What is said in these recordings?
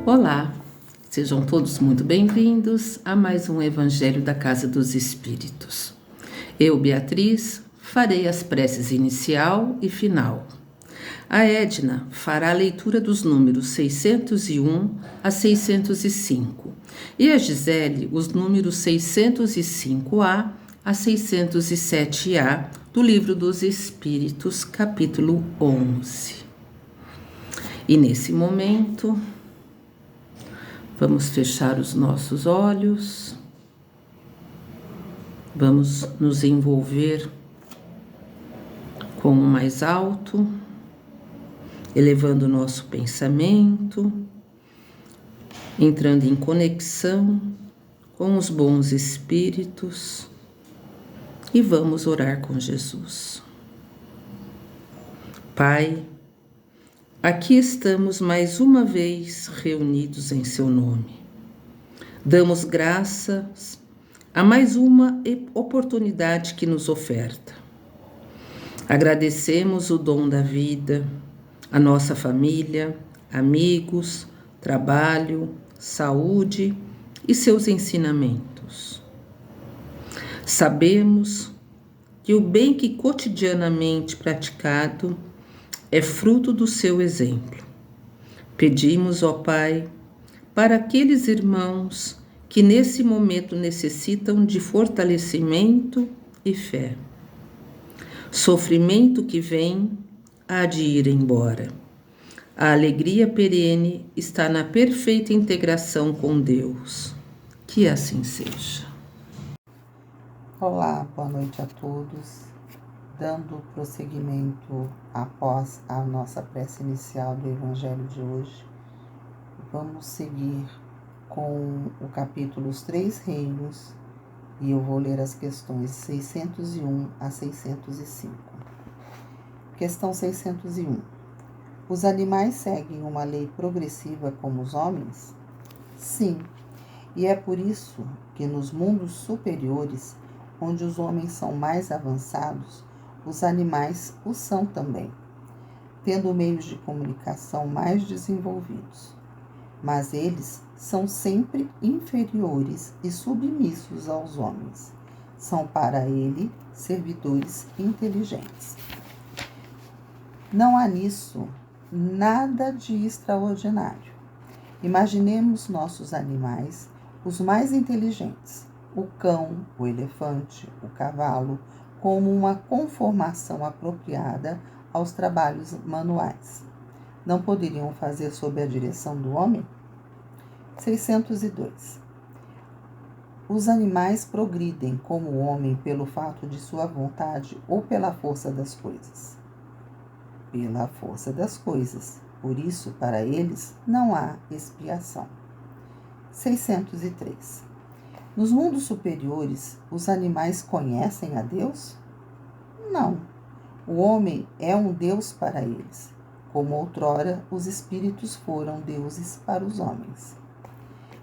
Olá, sejam todos muito bem-vindos a mais um Evangelho da Casa dos Espíritos. Eu, Beatriz, farei as preces inicial e final. A Edna fará a leitura dos números 601 a 605 e a Gisele os números 605A a 607A do Livro dos Espíritos, capítulo 11. E nesse momento, vamos fechar os nossos olhos, vamos nos envolver com o mais alto, elevando o nosso pensamento, entrando em conexão com os bons espíritos e vamos orar com Jesus. Pai, aqui estamos mais uma vez reunidos em seu nome. Damos graças a mais uma oportunidade que nos oferta. Agradecemos o dom da vida, a nossa família, amigos, trabalho, saúde e seus ensinamentos. Sabemos que o bem que cotidianamente praticado é fruto do seu exemplo. Pedimos, ó Pai, para aqueles irmãos que nesse momento necessitam de fortalecimento e fé. Sofrimento que vem há de ir embora. A alegria perene está na perfeita integração com Deus. Que assim seja. Olá, boa noite a todos. Dando prosseguimento após a nossa prece inicial do Evangelho de hoje, vamos seguir com o capítulo Os Três Reinos e eu vou ler as questões 601 a 605. Questão 601. Os animais seguem uma lei progressiva como os homens? Sim, e é por isso que nos mundos superiores, onde os homens são mais avançados, os animais o são também, tendo meios de comunicação mais desenvolvidos. Mas eles são sempre inferiores e submissos aos homens. São para ele servidores inteligentes. Não há nisso nada de extraordinário. Imaginemos nossos animais, os mais inteligentes, o cão, o elefante, o cavalo, como uma conformação apropriada aos trabalhos manuais. Não poderiam fazer sob a direção do homem? 602. Os animais progridem como o homem pelo fato de sua vontade ou pela força das coisas? Pela força das coisas. Por isso, para eles, não há expiação. 603. Nos mundos superiores, os animais conhecem a Deus? Não. O homem é um Deus para eles, como outrora os espíritos foram deuses para os homens.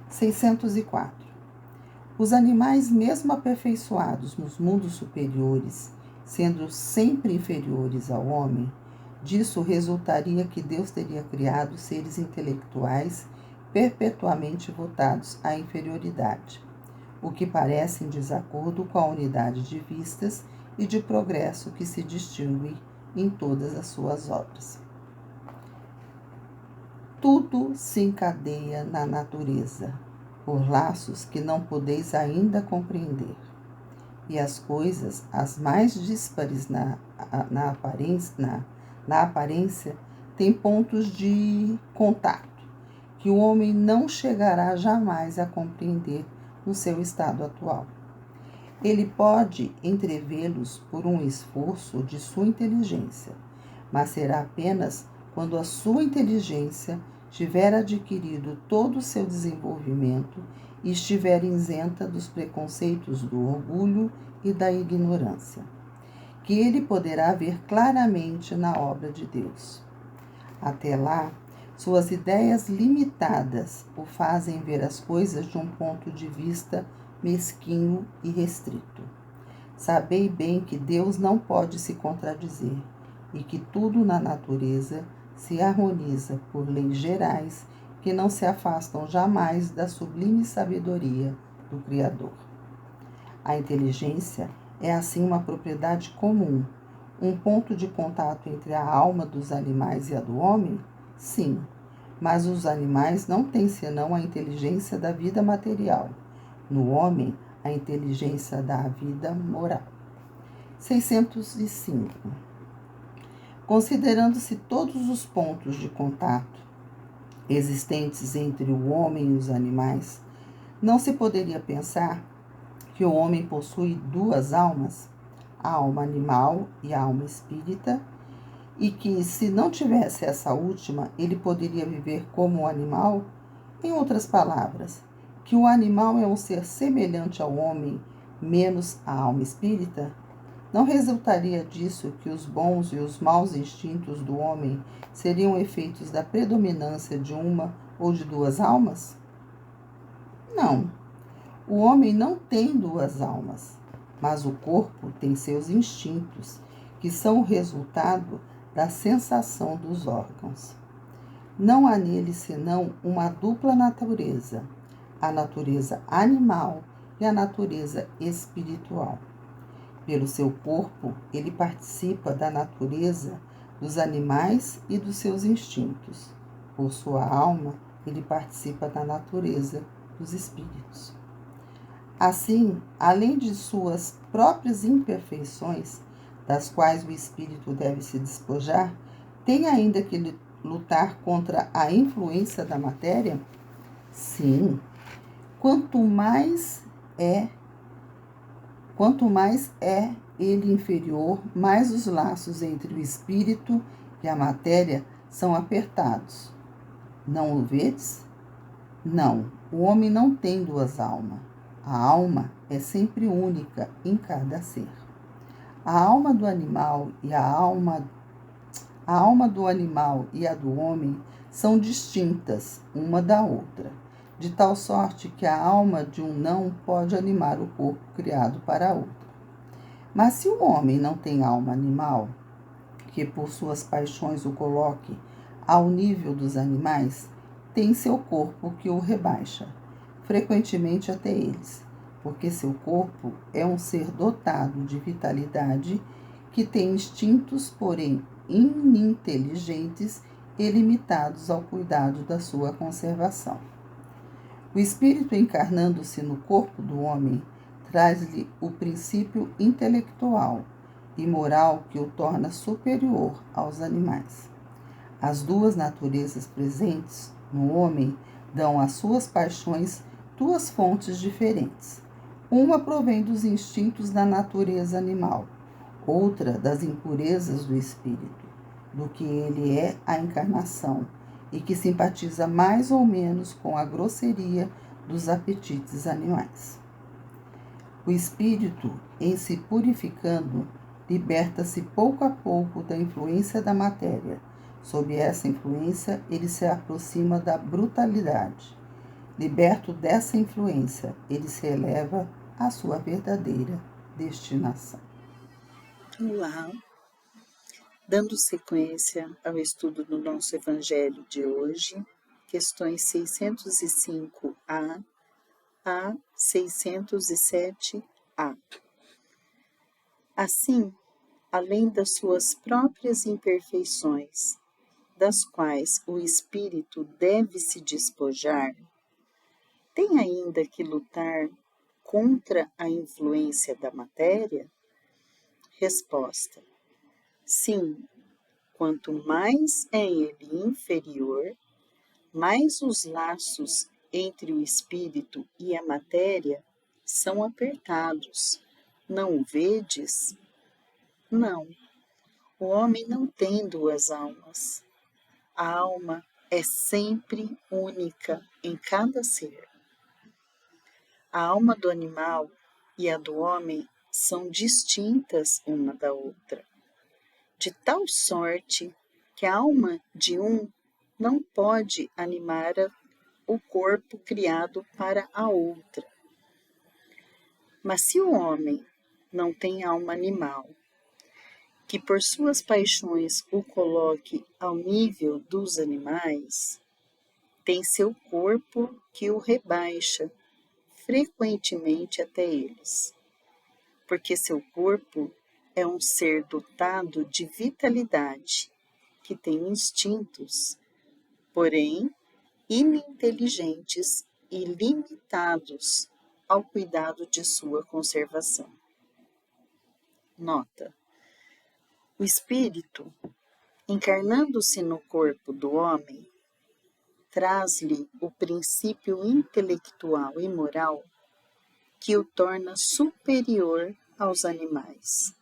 604. Os animais, mesmo aperfeiçoados nos mundos superiores, sendo sempre inferiores ao homem, disso resultaria que Deus teria criado seres intelectuais perpetuamente votados à inferioridade, o que parece em desacordo com a unidade de vistas e de progresso que se distingue em todas as suas obras. Tudo se encadeia na natureza, por laços que não podeis ainda compreender. E as coisas, as mais díspares na aparência, têm pontos de contato, que o homem não chegará jamais a compreender no seu estado atual. Ele pode entrevê-los por um esforço de sua inteligência, mas será apenas quando a sua inteligência tiver adquirido todo o seu desenvolvimento e estiver isenta dos preconceitos do orgulho e da ignorância, que ele poderá ver claramente na obra de Deus. Até lá, suas ideias limitadas o fazem ver as coisas de um ponto de vista mesquinho e restrito. Sabei bem que Deus não pode se contradizer e que tudo na natureza se harmoniza por leis gerais que não se afastam jamais da sublime sabedoria do Criador. A inteligência é assim uma propriedade comum, um ponto de contato entre a alma dos animais e a do homem? Sim, mas os animais não têm senão a inteligência da vida material. No homem, a inteligência da vida moral. 605. Considerando-se todos os pontos de contato existentes entre o homem e os animais, não se poderia pensar que o homem possui duas almas, a alma animal e a alma espírita, e que, se não tivesse essa última, ele poderia viver como um animal? Em outras palavras, que o animal é um ser semelhante ao homem, menos a alma espírita? Não resultaria disso que os bons e os maus instintos do homem seriam efeitos da predominância de uma ou de duas almas? Não. O homem não tem duas almas, mas o corpo tem seus instintos, que são o resultado da sensação dos órgãos. Não há nele senão uma dupla natureza, a natureza animal e a natureza espiritual. Pelo seu corpo, ele participa da natureza dos animais e dos seus instintos. Por sua alma, ele participa da natureza dos espíritos. Assim, além de suas próprias imperfeições, das quais o espírito deve se despojar, tem ainda que lutar contra a influência da matéria? Sim. Quanto mais é ele inferior, mais os laços entre o espírito e a matéria são apertados. Não o vedes? Não, o homem não tem duas almas. A alma é sempre única em cada ser. A alma do animal e a alma do homem são distintas uma da outra, de tal sorte que a alma de um não pode animar o corpo criado para outro. Mas se o homem não tem alma animal, que por suas paixões o coloque ao nível dos animais, tem seu corpo que o rebaixa, frequentemente até eles, porque seu corpo é um ser dotado de vitalidade, que tem instintos, porém ininteligentes e limitados ao cuidado da sua conservação. O espírito, encarnando-se no corpo do homem, traz-lhe o princípio intelectual e moral que o torna superior aos animais. As duas naturezas presentes no homem dão às suas paixões duas fontes diferentes. Uma provém dos instintos da natureza animal, outra das impurezas do espírito, do que ele é a encarnação, e que simpatiza mais ou menos com a grosseria dos apetites animais. O espírito, em se purificando, liberta-se pouco a pouco da influência da matéria. Sob essa influência, ele se aproxima da brutalidade. Liberto dessa influência, ele se eleva à sua verdadeira destinação. Olá, dando sequência ao estudo do nosso Evangelho de hoje, questões 605A a 607A. Assim, além das suas próprias imperfeições, das quais o espírito deve se despojar, tem ainda que lutar contra a influência da matéria? Resposta: sim, quanto mais é ele inferior, mais os laços entre o espírito e a matéria são apertados. Não o vedes? Não, o homem não tem duas almas. A alma é sempre única em cada ser. A alma do animal e a do homem são distintas uma da outra, de tal sorte que a alma de um não pode animar o corpo criado para a outra. Mas se o homem não tem alma animal, que por suas paixões o coloque ao nível dos animais, tem seu corpo que o rebaixa frequentemente até eles, porque seu corpo é um ser dotado de vitalidade, que tem instintos, porém ininteligentes e limitados ao cuidado de sua conservação. Nota: o espírito, encarnando-se no corpo do homem, traz-lhe o princípio intelectual e moral que o torna superior aos animais.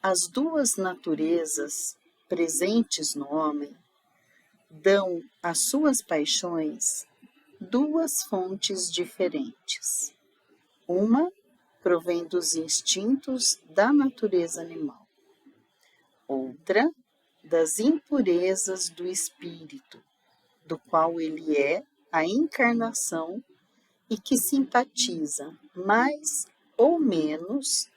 As duas naturezas presentes no homem dão às suas paixões duas fontes diferentes. Uma provém dos instintos da natureza animal, outra das impurezas do espírito, do qual ele é a encarnação e que simpatiza mais ou menos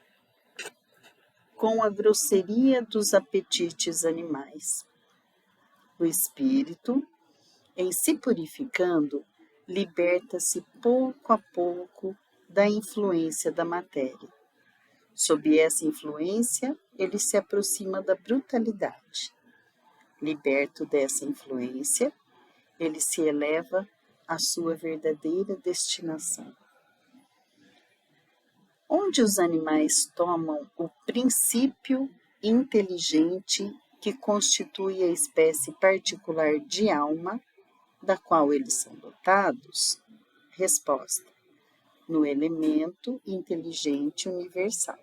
com a grosseria dos apetites animais. O espírito, em se purificando, liberta-se pouco a pouco da influência da matéria. Sob essa influência, ele se aproxima da brutalidade. Liberto dessa influência, ele se eleva à sua verdadeira destinação. Onde os animais tomam o princípio inteligente que constitui a espécie particular de alma, da qual eles são dotados? Resposta: no elemento inteligente universal.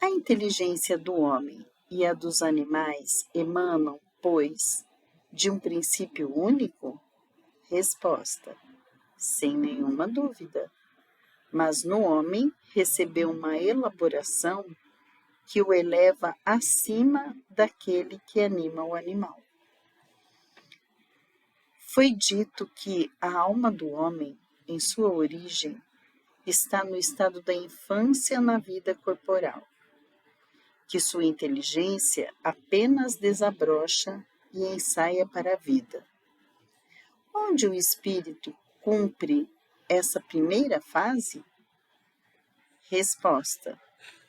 A inteligência do homem e a dos animais emanam, pois, de um princípio único? Resposta: sem nenhuma dúvida. Mas no homem recebeu uma elaboração que o eleva acima daquele que anima o animal. Foi dito que a alma do homem, em sua origem, está no estado da infância na vida corporal, que sua inteligência apenas desabrocha e ensaia para a vida. Onde o espírito cumpre essa primeira fase? Resposta: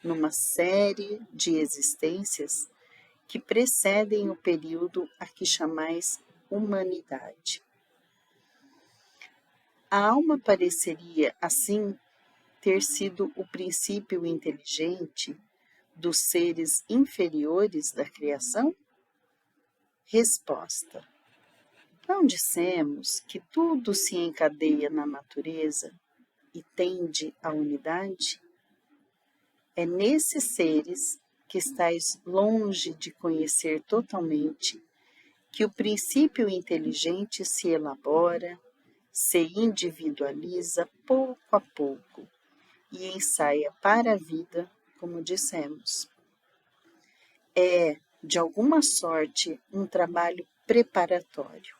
numa série de existências que precedem o período a que chamais humanidade. A alma pareceria, assim, ter sido o princípio inteligente dos seres inferiores da criação? Resposta: não dissemos que tudo se encadeia na natureza e tende à unidade? É nesses seres que estáis longe de conhecer totalmente que o princípio inteligente se elabora, se individualiza pouco a pouco e ensaia para a vida, como dissemos. É, de alguma sorte, um trabalho preparatório,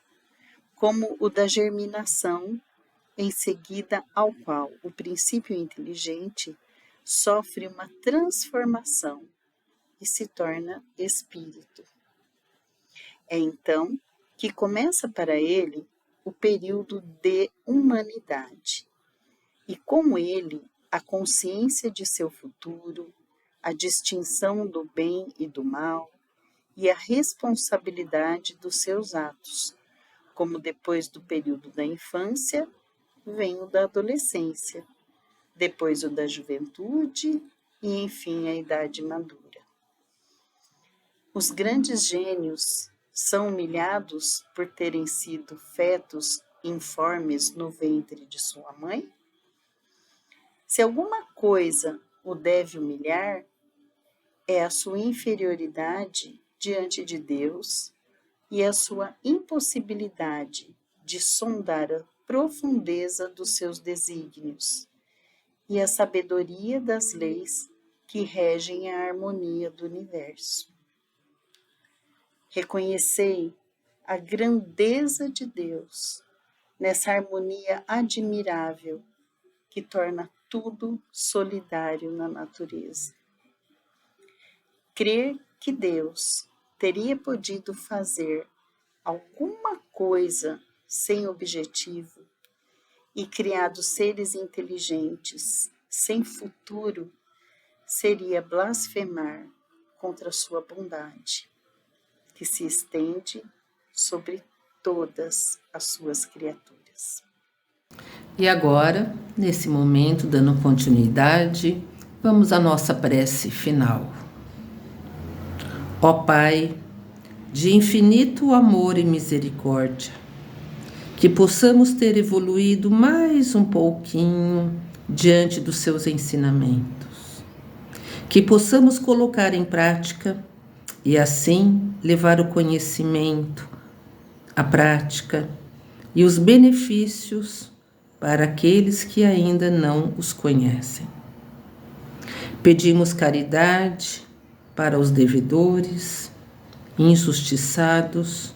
como o da germinação, em seguida ao qual o princípio inteligente sofre uma transformação e se torna espírito. É então que começa para ele o período de humanidade, e com ele a consciência de seu futuro, a distinção do bem e do mal e a responsabilidade dos seus atos, como depois do período da infância vem o da adolescência, depois o da juventude e, enfim, a idade madura. Os grandes gênios são humilhados por terem sido fetos informes no ventre de sua mãe? Se alguma coisa o deve humilhar, é a sua inferioridade diante de Deus e a sua impossibilidade de sondar a profundeza dos seus desígnios e a sabedoria das leis que regem a harmonia do universo. Reconhecei a grandeza de Deus nessa harmonia admirável que torna tudo solidário na natureza. Crer que Deus teria podido fazer alguma coisa sem objetivo e criado seres inteligentes sem futuro, seria blasfemar contra sua bondade, que se estende sobre todas as suas criaturas. E agora, nesse momento, dando continuidade, vamos à nossa prece final. Ó Pai, de infinito amor e misericórdia, que possamos ter evoluído mais um pouquinho diante dos seus ensinamentos, que possamos colocar em prática e assim levar o conhecimento, a prática e os benefícios para aqueles que ainda não os conhecem. Pedimos caridade para os devedores, injustiçados,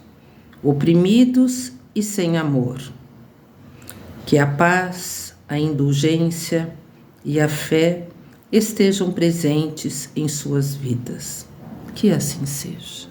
oprimidos e sem amor. Que a paz, a indulgência e a fé estejam presentes em suas vidas. Que assim seja.